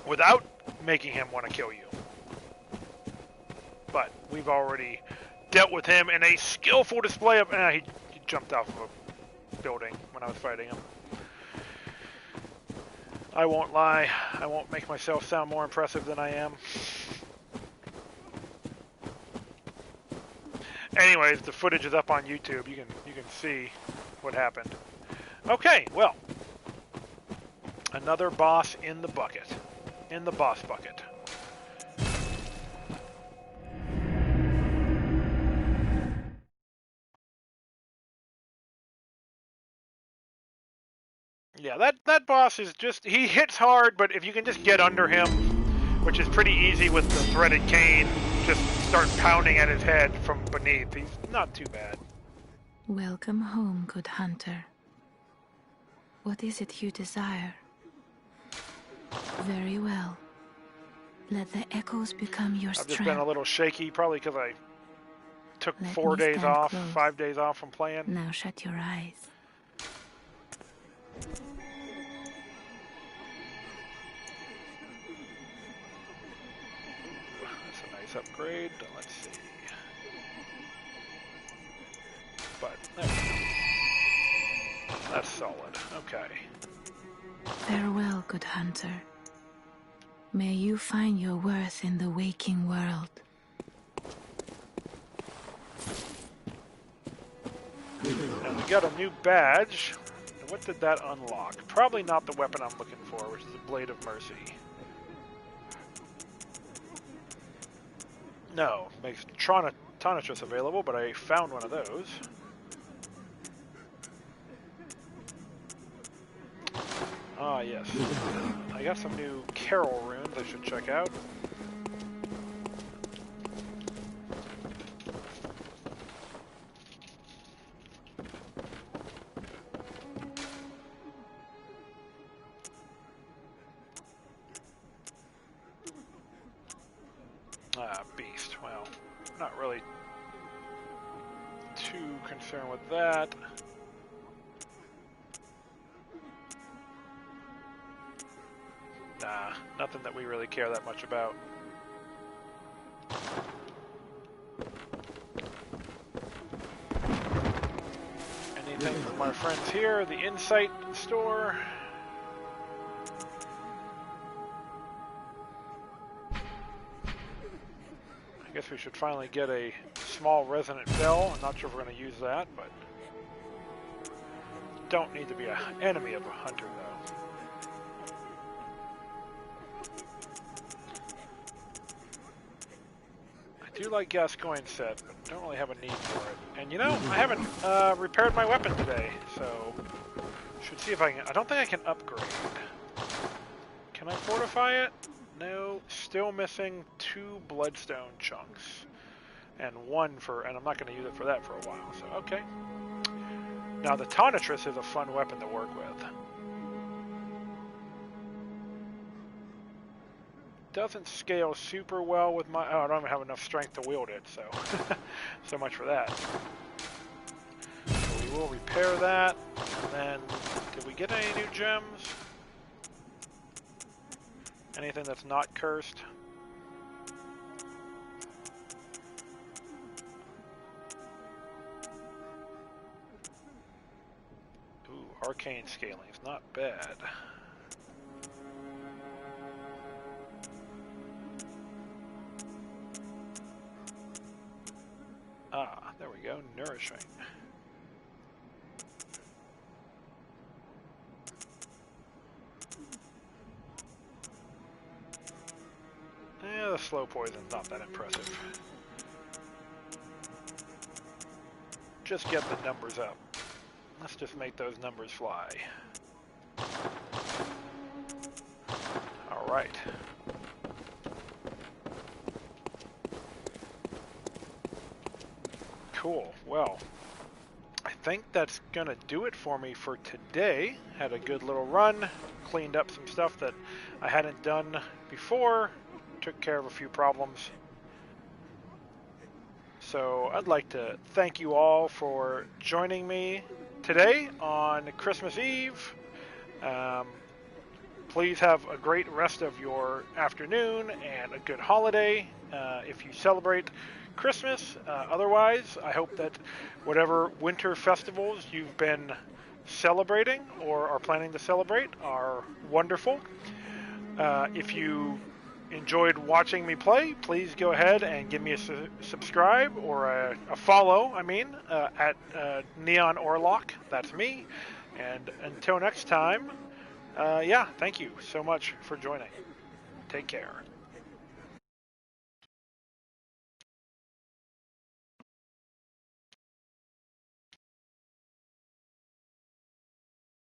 without making him want to kill you. But we've already dealt with him in a skillful display of... he jumped off of a building when I was fighting him. I won't lie. I won't make myself sound more impressive than I am. Anyways, the footage is up on YouTube. You can see what happened. Okay, well, another boss in the bucket, in the boss bucket. Yeah, that boss is just, he hits hard, but if you can just get under him, which is pretty easy with the threaded cane, just start pounding at his head from beneath. He's not too bad. Welcome home, good hunter. What is it you desire? Very well. Let the echoes become your strength. I've just been a little shaky, probably because I took Let 4 me days stand off, close. 5 days off from playing. Now shut your eyes. That's a nice upgrade. Let's see. But that's solid. Okay. Farewell, good hunter. May you find your worth in the waking world. And we got a new badge. What did that unlock? Probably not the weapon I'm looking for, which is the Blade of Mercy. No, makes Tonitrus available, but I found one of those. Ah, yes. I got some new Carol runes I should check out. Ah, beast. Well, not really too concerned with that. Nah, nothing that we really care that much about. Anything from our friends here, the Insight store. I guess we should finally get a small resonant bell. I'm not sure if we're going to use that, but don't need to be an enemy of a hunter, though. I do like Gascoigne set, but don't really have a need for it. And you know, I haven't repaired my weapon today, so should see if I can. I don't think I can upgrade. Can I fortify it? No, still missing 2 bloodstone chunks. And 1 for, and I'm not going to use it for that for a while, so okay. Now the Tonitrus is a fun weapon to work with. Doesn't scale super well with my, oh, I don't even have enough strength to wield it, so so much for that. So we will repair that, and then, did we get any new gems? Anything that's not cursed? Ooh, arcane scaling is not bad. Ah, there we go, nourishing. slow poison's not that impressive. Just get the numbers up. Let's just make those numbers fly. Alright. Cool. Well, I think that's gonna do it for me for today. Had a good little run, cleaned up some stuff that I hadn't done before, took care of a few problems. So I'd like to thank you all for joining me today on Christmas Eve. Please have a great rest of your afternoon and a good holiday if you celebrate Christmas. Otherwise, I hope that whatever winter festivals you've been celebrating or are planning to celebrate are wonderful. If you enjoyed watching me play, please go ahead and give me a subscribe or a follow, at Neon Orlock. That's me. And until next time, thank you so much for joining. Take care.